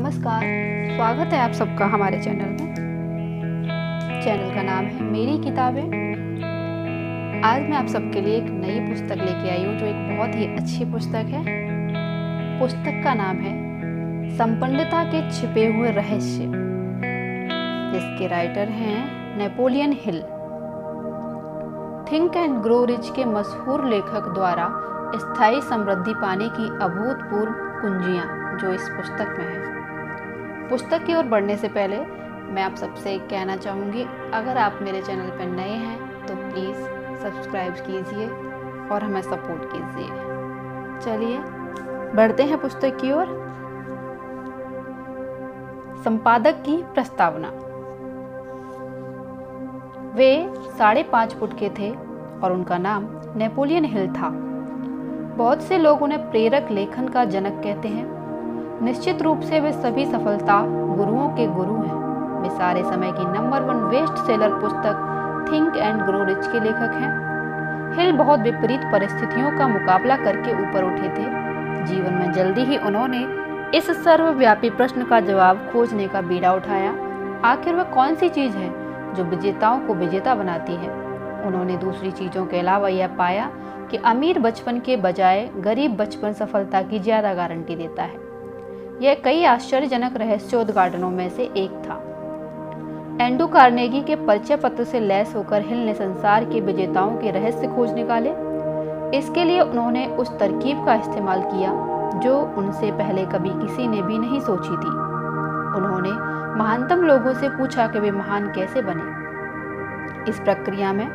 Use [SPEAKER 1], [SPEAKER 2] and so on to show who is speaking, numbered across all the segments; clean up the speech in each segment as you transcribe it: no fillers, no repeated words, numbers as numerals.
[SPEAKER 1] नमस्कार, स्वागत है आप सबका हमारे चैनल में। चैनल का नाम है मेरी किताबें। आज मैं आप सबके लिए एक नई पुस्तक लेके आई हूँ जो एक बहुत ही अच्छी पुस्तक है। पुस्तक का नाम है संपन्नता के छिपे हुए रहस्य, जिसके राइटर हैं Napoleon Hill. Think and grow rich के मशहूर लेखक द्वारा स्थायी समृद्धि पाने की अभूतपूर्व कुंजियाँ जो इस पुस्तक में है। पुस्तक की ओर बढ़ने से पहले मैं आप सबसे कहना चाहूँगी, अगर आप मेरे चैनल पर नए हैं तो प्लीज़ सब्सक्राइब कीजिए और हमें सपोर्ट कीजिए। चलिए बढ़ते हैं पुस्तक की ओर। संपादक की प्रस्तावना। वे 5.5 फुट के थे और उनका नाम नेपोलियन हिल था। बहुत से लोग उन्हें प्रेरक लेखन का जनक कहते हैं। निश्चित रूप से वे सभी सफलता गुरुओं के गुरु हैं। वे सारे समय की नंबर 1 बेस्ट सेलर पुस्तक थिंक एंड ग्रो रिच के लेखक हैं। हिल बहुत विपरीत परिस्थितियों का मुकाबला करके ऊपर उठे थे। जीवन में जल्दी ही उन्होंने इस सर्वव्यापी प्रश्न का जवाब खोजने का बीड़ा उठाया, आखिर वह कौन सी चीज़ है जो विजेताओं को विजेता बनाती है। उन्होंने दूसरी चीज़ों के अलावा यह पाया कि अमीर बचपन के बजाय गरीब बचपन सफलता की ज़्यादा गारंटी देता है। यह कई आश्चर्यजनक रहस्योद्घाटनों में से एक था। एंड्रू कार्नेगी के परिचय पत्र से लैस होकर हिल ने संसार के विजेताओं के रहस्य खोज निकाले। इसके लिए उन्होंने उस तरकीब का इस्तेमाल किया जो उनसे पहले कभी किसी ने भी नहीं सोची थी। उन्होंने महानतम लोगों से पूछा कि वे महान कैसे बने। इस प्रक्रिया में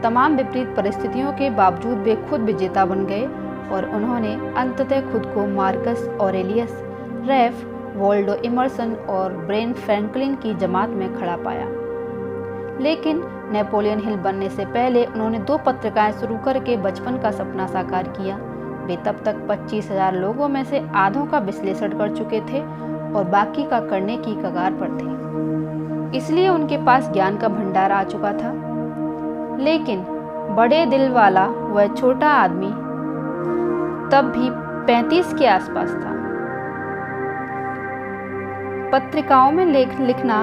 [SPEAKER 1] तमाम विपरीत परिस्थितियों के बावजूद वे खुद विजेता बन गए और उन्होंने अंततः खुद को Marcus Aurelius, Ralph Waldo Emerson और बेन फ्रैंकलिन की जमात में खड़ा पाया। लेकिन नेपोलियन हिल बनने से पहले उन्होंने 2 पत्रिकाएं शुरू करके बचपन का सपना साकार किया। वे तब तक 25,000 लोगों में से आधों का विश्लेषण कर चुके थे और बाकी का करने की कगार पर थे। इसलिए उनके पास ज्ञान का भंडार आ चुका था। लेकिन बड़े दिल वाला वह छोटा आदमी तब भी 35 के आसपास था। पत्रिकाओं में लिखना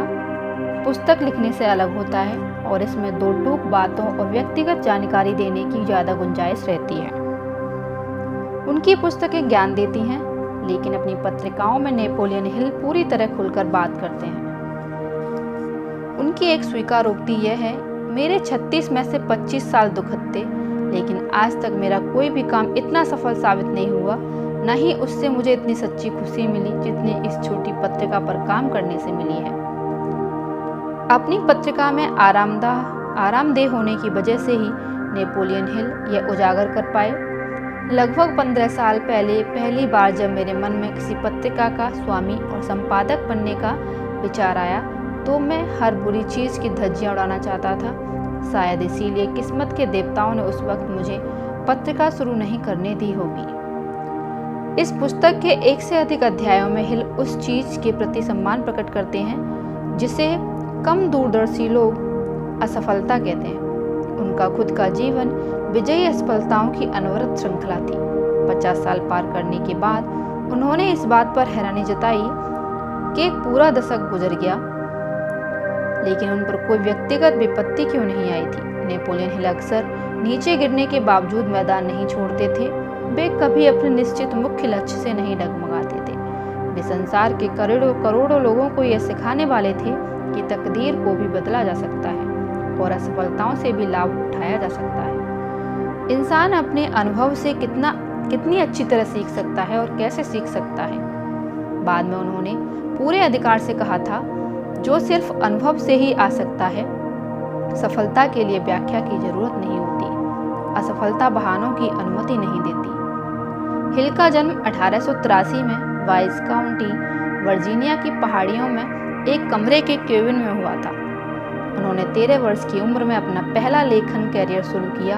[SPEAKER 1] पुस्तक लिखने से अलग होता है और इसमें 2 टूक बातों और व्यक्तिगत जानकारी देने की ज़्यादा गुंजाइश रहती है। उनकी पुस्तकें ज्ञान देती हैं, लेकिन अपनी पत्रिकाओं में नेपोलियन हिल पूरी तरह खुलकर बात करते हैं। उनकी एक स्वीकारोक्ति यह है, मेरे 36 में से 25 साल दुखद थे, लेकिन आज तक मेरा कोई भी काम इतना सफल साबित नहीं हुआ, न ही उससे मुझे इतनी सच्ची खुशी मिली जितनी इस छोटी पत्रिका पर काम करने से मिली है। अपनी पत्रिका में आरामदेह होने की वजह से ही नेपोलियन हिल यह उजागर कर पाए। लगभग 15 साल पहले पहली बार जब मेरे मन में किसी पत्रिका का स्वामी और संपादक बनने का विचार आया तो मैं हर बुरी चीज़ की धज्जियां उड़ाना चाहता था। शायद इसीलिए किस्मत के देवताओं ने उस वक्त मुझे पत्रिका शुरू नहीं करने दी होगी। इस पुस्तक के 1 से अधिक अध्यायों में हिल उस चीज़ के प्रति सम्मान प्रकट करते हैं जिसे कम दूरदर्शी लोग असफलता कहते हैं। उनका खुद का जीवन विजयी असफलताओं की अनवरत श्रृंखला थी। 50 साल पार करने के बाद उन्होंने इस बात पर हैरानी जताई कि एक पूरा दशक गुजर गया, लेकिन उन पर कोई व्यक्तिगत विपत्ति क्यों नहीं आई थी। नेपोलियन हिल अक्सर नीचे गिरने के बावजूद मैदान नहीं छोड़ते थे। वे कभी अपने निश्चित मुख्य लक्ष्य से नहीं डगमगाते थे। वे संसार के करोड़ों लोगों को यह सिखाने वाले थे कि तकदीर को भी बदला जा सकता है और असफलताओं से भी लाभ उठाया जा सकता है। इंसान अपने अनुभव से कितनी अच्छी तरह सीख सकता है और कैसे सीख सकता है। बाद में उन्होंने पूरे अधिकार से कहा था, जो सिर्फ अनुभव से ही आ सकता है, सफलता के लिए व्याख्या की जरूरत नहीं होती। असफलता बहानों की अनुमति नहीं देती। हिल का जन्म 1883 में वाइस काउंटी वर्जीनिया की पहाड़ियों में एक कमरे के केबिन में हुआ था। उन्होंने 13 वर्ष की उम्र में अपना पहला लेखन कैरियर शुरू किया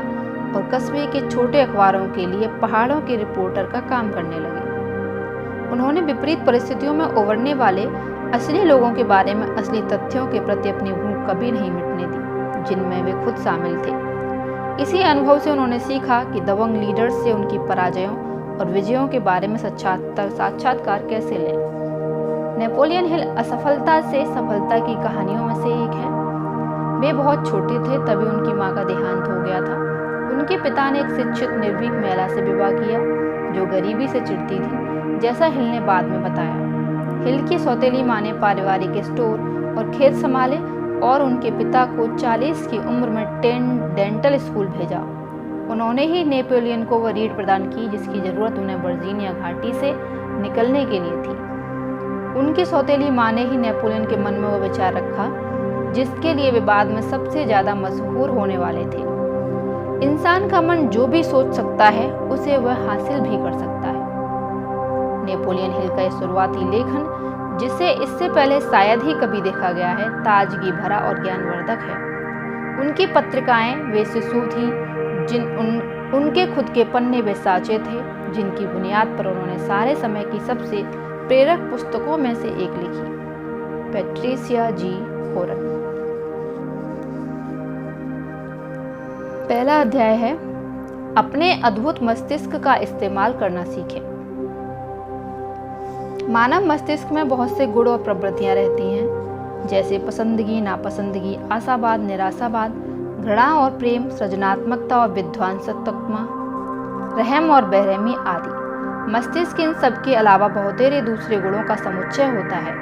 [SPEAKER 1] और कस्बे के छोटे अखबारों के लिए पहाड़ों के रिपोर्टर का काम करने लगे। उन्होंने विपरीत परिस्थितियों में उभरने वाले असली लोगों के बारे में असली तथ्यों के प्रति अपनी भूख कभी नहीं मिटने दी, जिनमें वे खुद शामिल थे। इसी अनुभव से उन्होंने सीखा कि दबंग लीडर्स से उनकी पराजयों और विजयों के बारे में साक्षात्कार कैसे लें। नेपोलियन हिल असफलता से सफलता की कहानियों में से एक है। वे बहुत छोटे थे तभी उनकी मां का देहांत हो गया था। उनके पिता ने एक शिक्षित निर्भीक महिला से विवाह किया जो गरीबी से चिढ़ती थी, जैसा हिल ने बाद में बताया। हिल की सौतेली मां ने पारिवारिक स्टोर और खेत संभाले और उनके पिता को 40 की उम्र में डेंटल स्कूल भेजा। उन्होंने ही नेपोलियन को वह रीढ़ प्रदान की जिसकी जरूरत उन्हें वर्जीनिया घाटी से निकलने के लिए थी। उनकी सौतेली मां ने ही नेपोलियन के मन में वो विचार रखा जिसके लिए वे बाद में सबसे ज्यादा मशहूर होने वाले थे। इंसान का मन जो भी सोच सकता है उसे वह हासिल भी कर सकता है। नेपोलियन हिल का शुरुआती लेखन, जिसे इससे पहले शायद ही कभी देखा गया है, ताजगी भरा और ज्ञानवर्धक है। उनकी पत्रिकाएं वे शिशु थी उनके खुद के पन्ने वे साँचे थे जिनकी बुनियाद पर उन्होंने सारे समय की सबसे प्रेरक पुस्तकों में से एक लिखी, पैट्रिशिया जी होरन। पहला अध्याय है अपने अद्भुत मस्तिष्क का इस्तेमाल करना सीखें। मानव मस्तिष्क में बहुत से गुण और प्रवृत्तियां रहती हैं, जैसे पसंदगी, नापसंदगी, आशावाद, निराशावाद, घृणा और प्रेम, सृजनात्मकता और विध्वंसकता, रहम और बेरहमी आदि। मस्तिष्क इन सब के अलावा बहुतेरे दूसरे गुणों का समुच्चय होता है।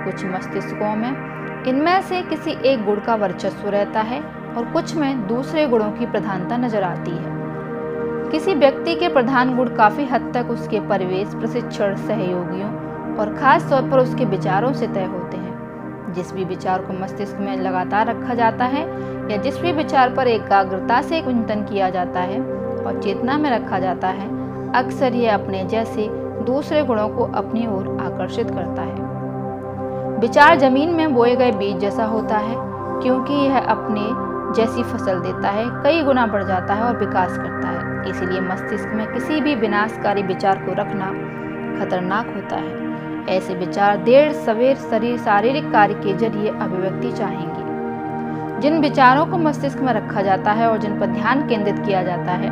[SPEAKER 1] कुछ मस्तिष्कों में इनमें से किसी एक गुण का वर्चस्व रहता है और कुछ में दूसरे गुणों की प्रधानता नजर आती है। किसी व्यक्ति के प्रधान गुण काफी हद तक उसके परिवेश, प्रशिक्षण, सहयोगियों और खास तौर पर उसके विचारों से तय होते हैं। जिस भी विचार को मस्तिष्क में लगातार रखा जाता है या जिस भी विचार पर एकाग्रता से चिंतन किया जाता है और चेतना में रखा जाता है, अक्सर यह अपने जैसे दूसरे गुणों को अपनी ओर आकर्षित करता है। विचार जमीन में बोए गए बीज जैसा होता है, क्योंकि यह अपने जैसी फसल देता है, कई गुना बढ़ जाता है और विकास करता है। इसलिए मस्तिष्क में किसी भी विनाशकारी विचार को रखना खतरनाक होता है। ऐसे विचार देर सवेर शारीरिक कार्य के जरिए अभिव्यक्ति चाहेंगे। जिन विचारों को मस्तिष्क में रखा जाता है और जिन पर ध्यान केंद्रित किया जाता है,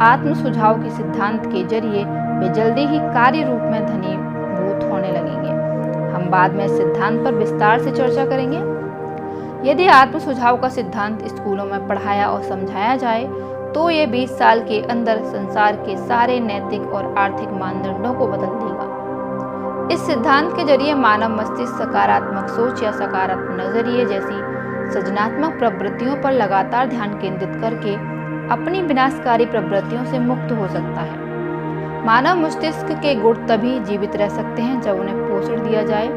[SPEAKER 1] आत्म सुझाव के सिद्धांत के जरिए वे जल्दी ही कार्य रूप में घनीभूत होने लगेंगे। हम बाद में इस सिद्धांत पर विस्तार से चर्चा करेंगे। यदि आत्म सुझाव का सिद्धांत स्कूलों में पढ़ाया और समझाया जाए तो ये 20 साल के अंदर संसार के सारे नैतिक और आर्थिक मानदंडों को बदल देगा। इस सिद्धांत के जरिए मानव मस्तिष्क सकारात्मक सोच या सकारात्मक नजरिए जैसी सृजनात्मक प्रवृत्तियों पर लगातार ध्यान केंद्रित करके अपनी विनाशकारी प्रवृत्तियों से मुक्त हो सकता है। मानव मस्तिष्क के गुण तभी जीवित रह सकते हैं जब उन्हें पोषण दिया जाए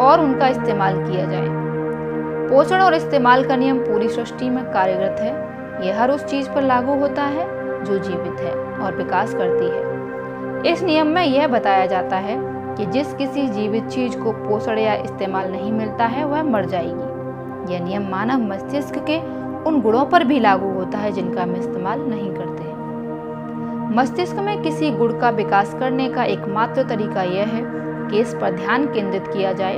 [SPEAKER 1] और उनका इस्तेमाल किया जाए। पोषण और इस्तेमाल का नियम पूरी सृष्टि में कार्यरत है। यह हर उस चीज पर लागू होता है जो जीवित है और विकास करती है। इस नियम में यह बताया जाता है कि जिस किसी जीवित चीज को पोषण या इस्तेमाल नहीं मिलता है वह मर जाएगी। यह नियम मानव मस्तिष्क के उन गुणों पर भी लागू होता है जिनका हम इस्तेमाल नहीं करते हैं। मस्तिष्क में किसी गुण का विकास करने का एकमात्र तरीका यह है कि इस पर ध्यान केंद्रित किया जाए,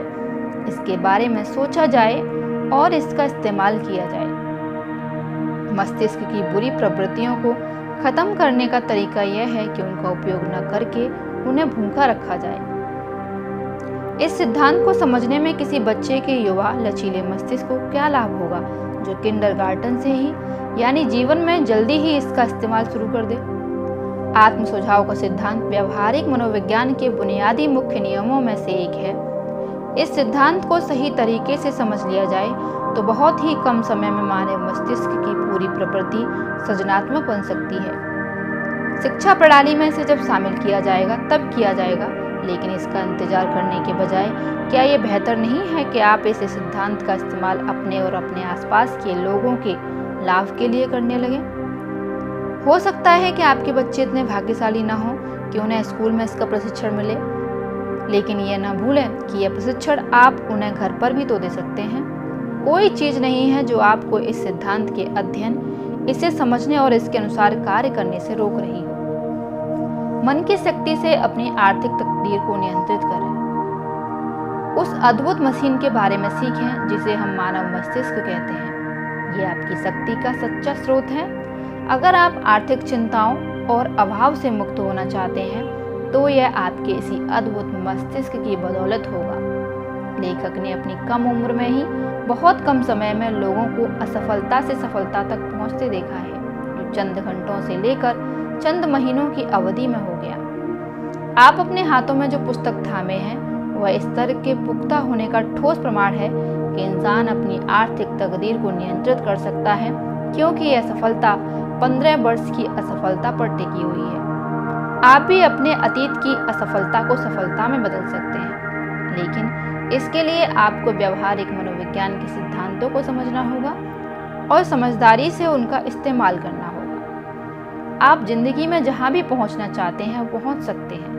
[SPEAKER 1] इसके बारे में सोचा जाए और इसका इस्तेमाल किया जाए। मस्तिष्क की बुरी प्रवृत्तियों को खत्म करने का तरीका यह है कि उनका उपयोग न करके उन्हें भूखा रखा जाए। इस सिद्धांत को समझने में किसी बच्चे के युवा लचीले मस्तिष्क को क्या लाभ होगा जो किंडरगार्टन से ही यानी जीवन में जल्दी ही इसका इस्तेमाल शुरू कर दे। आत्म सुझाव का सिद्धांत व्यवहारिक मनोविज्ञान के बुनियादी मुख्य नियमों में से एक है। इस सिद्धांत को सही तरीके से समझ लिया जाए तो बहुत ही कम समय में मानव मस्तिष्क की पूरी प्रवृत्ति सृजनात्मक बन सकती है। शिक्षा प्रणाली में इसे जब शामिल किया जाएगा तब किया जाएगा, लेकिन इसका इंतजार करने के बजाय क्या ये बेहतर नहीं है कि आप इस सिद्धांत का इस्तेमाल अपने और अपने आसपास के लोगों के लाभ के लिए करने लगें? हो सकता है कि आपके बच्चे इतने भाग्यशाली ना हो कि उन्हें स्कूल में इसका प्रशिक्षण मिले, लेकिन यह न भूलें कि यह प्रशिक्षण आप उन्हें घर पर भी तो दे सकते हैं। कोई चीज़ नहीं है जो आपको इस सिद्धांत के अध्ययन, इसे समझने और इसके अनुसार कार्य करने से रोक रही हो। मन की शक्ति से अपनी आर्थिक तकदीर को नियंत्रित करें। उस अद्भुत मशीन के बारे में सीखें जिसे हम मानव मस्तिष्क कहते हैं। ये आपकी शक्ति का सच्चा स्रोत है। अगर आप आर्थिक चिंताओं और अभाव से मुक्त होना चाहते हैं तो यह आपके इसी अद्भुत मस्तिष्क की बदौलत होगा। लेखक ने अपनी कम उम्र में ही बहुत कम समय में लोगों को असफलता से सफलता तक पहुंचते देखा है, जो चंद घंटों से लेकर चंद महीनों की अवधि में हो गया। आप अपने हाथों में जो पुस्तक थामे हैं वह इस तरह के पुख्ता होने का ठोस प्रमाण है कि इंसान अपनी आर्थिक तकदीर को नियंत्रित कर सकता है, क्योंकि यह सफलता 15 वर्ष की असफलता पर टिकी हुई है। आप भी अपने अतीत की असफलता को सफलता में बदल सकते हैं, लेकिन इसके लिए आपको व्यवहारिक मनोविज्ञान के सिद्धांतों को समझना होगा और समझदारी से उनका इस्तेमाल करना होगा। आप जिंदगी में जहां भी पहुंचना चाहते हैं पहुंच सकते हैं।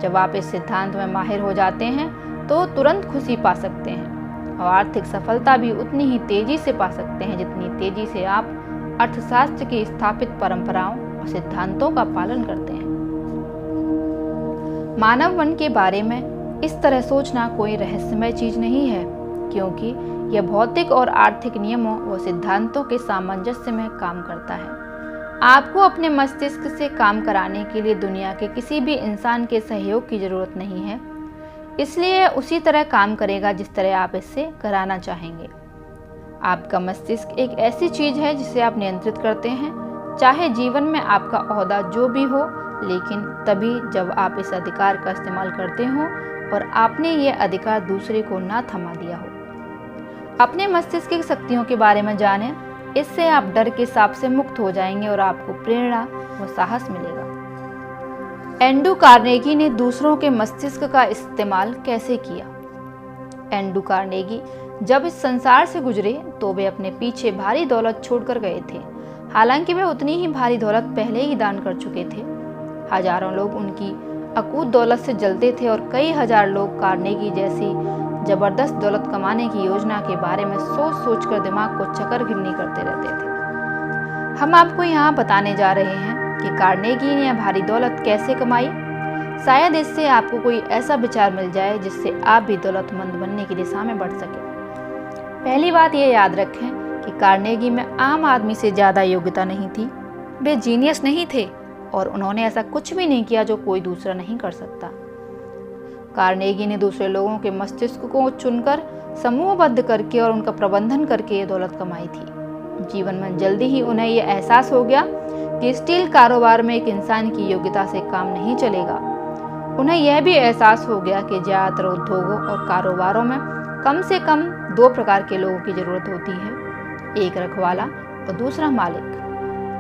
[SPEAKER 1] जब आप इस सिद्धांत में माहिर हो जाते हैं तो तुरंत खुशी पा सकते हैं और आर्थिक सफलता भी उतनी ही तेजी से पा सकते हैं जितनी तेजी से आप अर्थशास्त्र की स्थापित परंपराओं और सिद्धांतों का पालन करते हैं। मानव मन के बारे में इस तरह सोचना कोई रहस्यमय चीज नहीं है, क्योंकि यह भौतिक और आर्थिक नियमों व सिद्धांतों के सामंजस्य में काम करता है। आपको अपने मस्तिष्क से काम कराने के लिए दुनिया के किसी भी इंसान के सहयोग की जरूरत नहीं है, इसलिए उसी तरह काम करेगा जिस तरह आप इससे कराना चाहेंगे। आपका मस्तिष्क एक ऐसी चीज है जिसे आप नियंत्रित करते हैं, चाहे जीवन में आपका ओहदा जो भी हो, लेकिन तभी जब आप इस अधिकार का इस्तेमाल करते हो और आपने ये अधिकार दूसरे को ना थमा दिया हो। अपने मस्तिष्क की शक्तियों के बारे में जानें, इससे आप डर के सांप से मुक्त हो जाएंगे और आपको प्रेरणा व साहस मिलेगा। एंड्रू कार्नेगी ने दूसरों के मस्तिष्क का इस्तेमाल कैसे किया? एंड्रू कार्नेगी जब इस संसार से गुजरे तो वे अपने पीछे भारी दौलत छोड़कर गए थे। हालांकि वे उतनी ही भारी दौलत पहले ही दान कर चुके थे। हजारों लोग उनकी अकूत दौलत से जलते थे और कई हजार लोग कार्नेगी जैसी जबरदस्त दौलत कमाने की योजना के बारे में सोच सोचकर दिमाग को चक्कर-गिननी करते रहते थे। हम आपको यहाँ बताने जा रहे हैं कि कार्नेगी ने भारी दौलत कैसे कमाई। शायद इससे आपको कोई ऐसा विचार मिल जाए जिससे आप भी दौलतमंद बनने की दिशा में बढ़ सके। पहली बात यह याद रखें कि कार्नेगी में आम आदमी से ज्यादा योग्यता नहीं थी। वे जीनियस नहीं थे और उन्होंने ऐसा कुछ भी नहीं किया जो कोई दूसरा नहीं कर सकता। कार्नेगी ने दूसरे लोगों के मस्तिष्क को चुनकर समूहबद्ध करके और उनका प्रबंधन करके ये दौलत कमाई थी। जीवन में जल्दी ही उन्हें यह एहसास हो गया कि स्टील कारोबार में एक इंसान की योग्यता से काम नहीं चलेगा। उन्हें यह भी एहसास हो गया कि ज्यादातर उद्योगों और कारोबारों में कम से कम 2 प्रकार के लोगों की जरूरत होती है, एक रखवाला और दूसरा मालिक।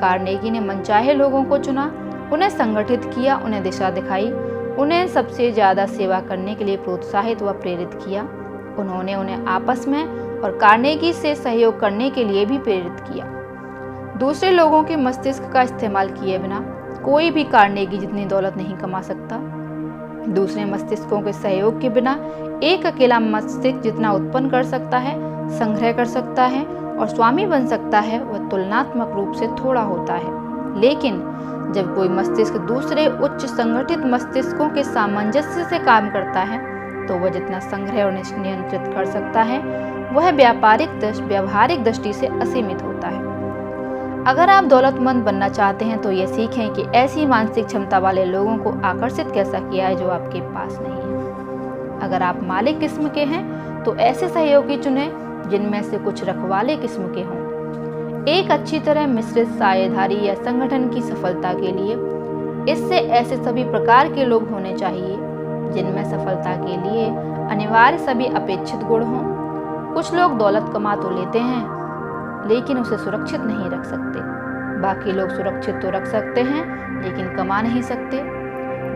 [SPEAKER 1] कार्नेगी ने मनचाहे लोगों को चुना, उन्हें संगठित किया, उन्हें दिशा दिखाई, उन्हें सबसे ज्यादा सेवा करने के लिए प्रोत्साहित व प्रेरित किया। उन्होंने उन्हें आपस में और कार्नेगी से सहयोग करने के लिए भी प्रेरित किया। दूसरे लोगों के मस्तिष्क का इस्तेमाल किए बिना कोई भी कार्नेगी जितनी दौलत नहीं कमा सकता। दूसरे मस्तिष्कों के सहयोग के बिना एक अकेला मस्तिष्क जितना उत्पन्न कर सकता है, संग्रह कर सकता है और स्वामी बन सकता है, वह तुलनात्मक रूप से थोड़ा होता है। लेकिन जब कोई मस्तिष्क दूसरे उच्च संगठित मस्तिष्कों के सामंजस्य से काम करता है तो वह जितना संग्रह और नियंत्रित कर सकता है वह व्यावहारिक दृष्टि से असीमित होता है। अगर आप दौलतमंद बनना चाहते हैं तो यह सीखें कि ऐसी मानसिक क्षमता वाले लोगों को आकर्षित कैसा किया है जो आपके पास नहीं है। अगर आप मालिक किस्म के हैं तो ऐसे सहयोगी चुनें जिनमें से कुछ रखवाले किस्म के हों। एक अच्छी तरह मिश्रित साझेदारी या संगठन की सफलता के लिए इससे ऐसे सभी प्रकार के लोग होने चाहिए जिनमें सफलता के लिए अनिवार्य सभी अपेक्षित गुण हों। कुछ लोग दौलत कमा तो लेते हैं लेकिन उसे सुरक्षित नहीं रख सकते। बाकी लोग सुरक्षित तो रख सकते हैं लेकिन कमा नहीं सकते।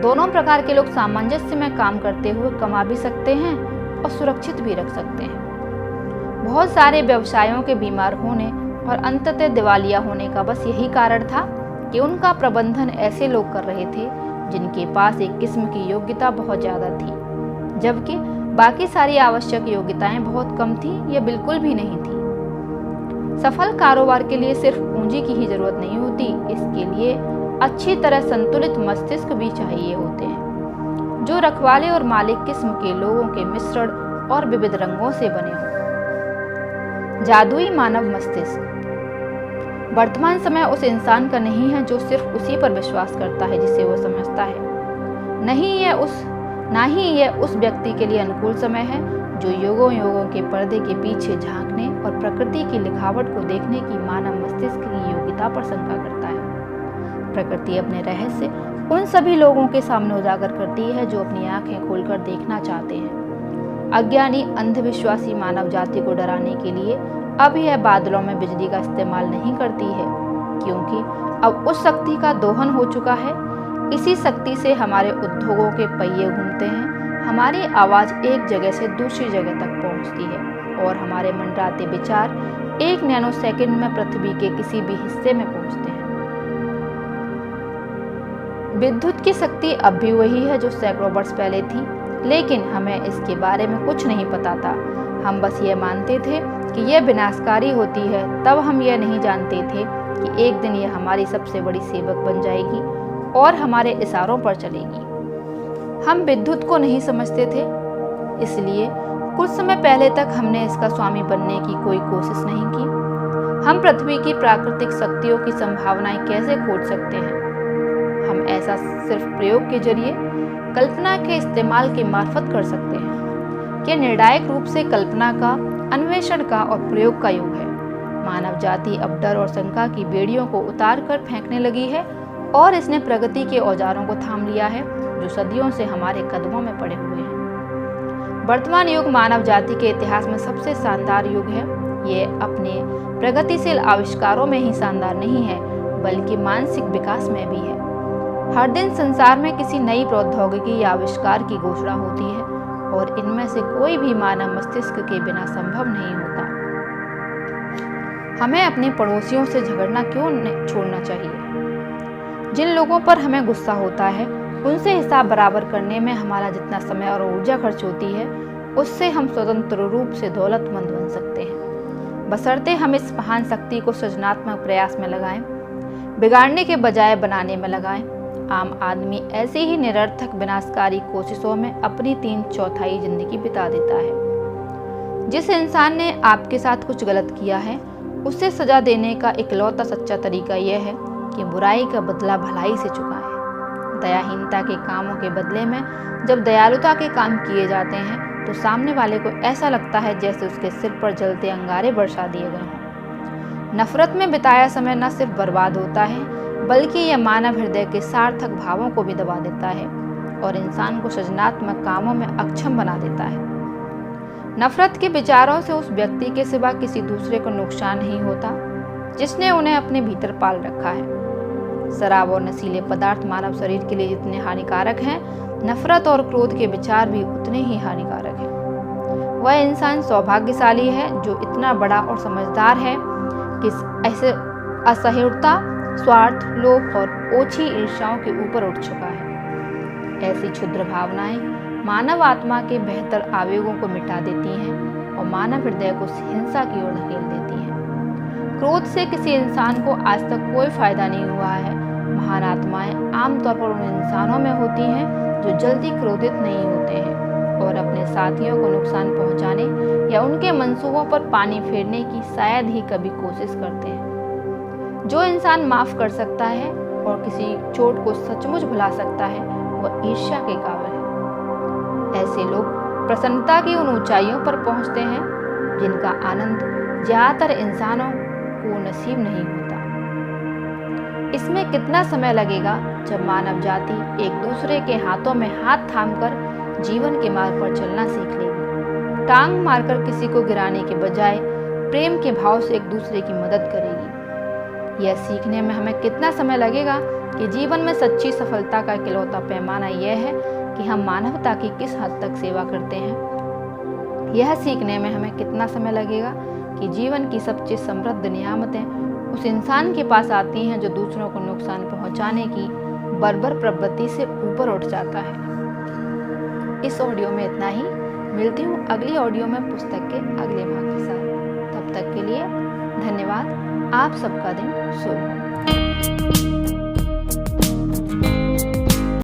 [SPEAKER 1] दोनों प्रकार के लोग सामंजस्य में काम करते हुए कमा भी सकते हैं और सुरक्षित भी रख सकते हैं। बहुत सारे व्यवसायों के बीमार होने और अंततः दिवालिया होने का बस यही कारण था कि उनका प्रबंधन ऐसे लोग कर रहे थे जिनके पास एक किस्म की योग्यता बहुत ज़्यादा थी, जबकि बाकी सारी आवश्यक योग्यताएं बहुत कम थी या बिल्कुल भी नहीं थी। सफल कारोबार के लिए सिर्फ पूंजी की ही जरूरत नहीं होती, इसके लिए अच्छी तरह संतुलित मस्तिष्क भी चाहिए होते हैं जो रखवाले और मालिक किस्म के लोगों के मिश्रण और विविध रंगों से बने हों। जादुई मानव मस्तिष्क वर्तमान समय उस इंसान का नहीं है जो सिर्फ उसी पर विश्वास करता है जिसे वह समझता है। ना ही यह उस व्यक्ति के लिए अनुकूल समय है जो युगों युगों के पर्दे के पीछे झांकने और प्रकृति की लिखावट को देखने की मानव मस्तिष्क की योग्यता पर शंका करता है। प्रकृति अपने रहस्य उन सभी लोगों के सामने उजागर करती है जो अपनी आंखें खोलकर देखना चाहते हैं। अज्ञानी अंधविश्वासी मानव जाति को डराने के लिए अब यह बादलों में बिजली का इस्तेमाल नहीं करती है, क्योंकि अब उस शक्ति का दोहन हो चुका है। इसी शक्ति से हमारे उद्योगों के पहिए घूमते हैं, हमारी आवाज एक जगह से दूसरी जगह तक पहुंचती है और हमारे मंडराते विचार एक नैनो सेकंड में पृथ्वी के किसी भी हिस्से में पहुंचते हैं। विद्युत की शक्ति अब भी वही है जो सैकड़ों वर्ष पहले थी, लेकिन हमें इसके बारे में कुछ नहीं पता था। हम बस ये मानते थे कि यह विनाशकारी होती है। तब हम यह नहीं जानते थे कि एक दिन यह हमारी सबसे बड़ी सेवक बन जाएगी और हमारे इशारों पर चलेगी। हम विद्युत को नहीं समझते थे, इसलिए कुछ समय पहले तक हमने इसका स्वामी बनने की कोई कोशिश नहीं की। हम पृथ्वी की प्राकृतिक शक्तियों की संभावनाएं कैसे खोज सकते हैं? हम ऐसा सिर्फ प्रयोग के जरिए, कल्पना के इस्तेमाल के मार्फत कर सकते हैं। यह निर्णायक रूप से कल्पना का, अन्वेषण का और प्रयोग का युग है। मानव जाति अब डर और शंका की बेड़ियों को उतार कर फेंकने लगी है और इसने प्रगति के औजारों को थाम लिया है जो सदियों से हमारे कदमों में पड़े हुए हैं। वर्तमान युग मानव जाति के इतिहास में सबसे शानदार युग है। ये अपने प्रगतिशील आविष्कारों में ही शानदार नहीं है, बल्कि मानसिक विकास में भी है। हर दिन संसार में किसी नई प्रौद्योगिकी या आविष्कार की घोषणा होती है और इनमें से कोई भी मानव मस्तिष्क के बिना संभव नहीं होता। हमें अपने पड़ोसियों से झगड़ना क्यों छोड़ना चाहिए? जिन लोगों पर हमें गुस्सा होता है उनसे हिसाब बराबर करने में हमारा जितना समय और ऊर्जा खर्च होती है, उससे हम स्वतंत्र रूप से दौलतमंद बन सकते हैं, बशर्ते हम इस महान शक्ति को सृजनात्मक प्रयास में लगाएं, बिगाड़ने के बजाय बनाने में लगाएं। आम आदमी ऐसी ही निरर्थक विनाशकारी कोशिशों में अपनी 3/4 जिंदगी बिता देता है। जिस इंसान ने आपके साथ कुछ गलत किया है, उसे सजा देने का इकलौता सच्चा तरीका यह है कि बुराई का बदला भलाई से चुकाएं। दयाहीनता के कामों के बदले में जब दयालुता के काम किए जाते हैं तो सामने वाले को ऐसा लगता है जैसे उसके सिर पर जलते अंगारे बरसा दिए गए हों। नफरत में बिताया समय न सिर्फ बर्बाद होता है, बल्कि यह मानव हृदय के सार्थक भावों को भी दबा देता है और इंसान को सृजनात्मक कामों में अक्षम बना देता है। नफरत के विचारों से उस व्यक्ति के सिवा किसी दूसरे को नुकसान नहीं होता जिसने उन्हें अपने भीतर पाल रखा है। शराब और नशीले पदार्थ मानव शरीर के लिए जितने हानिकारक हैं, नफरत और क्रोध के विचार भी उतने ही हानिकारक हैं। वह इंसान सौभाग्यशाली है जो इतना बड़ा और समझदार है कि ऐसे असहिष्णुता, स्वार्थ, लोभ और ओछी ईर्ष्याओं के ऊपर उठ चुका है। ऐसी क्षुद्र भावनाएं मानव आत्मा के बेहतर आवेगों को मिटा देती हैं और मानव हृदय को हिंसा की ओर धकेल देती हैं। क्रोध से किसी इंसान को आज तक कोई फायदा नहीं हुआ है। महान आत्माएं आमतौर पर उन इंसानों में होती हैं जो जल्दी क्रोधित नहीं होते हैं और अपने साथियों को नुकसान पहुंचाने या उनके मंसूबों पर पानी फेरने की शायद ही कभी कोशिश करते हैं। जो इंसान माफ कर सकता है और किसी चोट को सचमुच भुला सकता है, वह ईर्ष्या के काबिल है। ऐसे लोग प्रसन्नता की उन ऊंचाइयों पर पहुंचते हैं जिनका आनंद ज्यादातर इंसानों को नसीब नहीं होता। इसमें कितना समय लगेगा जब मानव जाति एक दूसरे के हाथों में हाथ थामकर जीवन के मार्ग पर चलना सीख लेगी, टांग मारकर किसी को गिराने के बजाय प्रेम के भाव से एक दूसरे की मदद करेगी। यह सीखने में हमें कितना समय लगेगा कि जीवन में सच्ची सफलता का इकलौता पैमाना यह है कि हम मानवता की किस हद तक सेवा करते हैं। यह सीखने में हमें कितना समय लगेगा कि जीवन की सबसे समृद्ध नियामतें उस इंसान के पास आती हैं जो दूसरों को नुकसान पहुंचाने की बर्बर प्रवृत्ति से ऊपर उठ जाता है। इस ऑडियो में इतना ही। मिलती हूँ अगली ऑडियो में पुस्तक के अगले भाग के साथ। तब तक के लिए धन्यवाद। आप सबका दिन शुभ हो।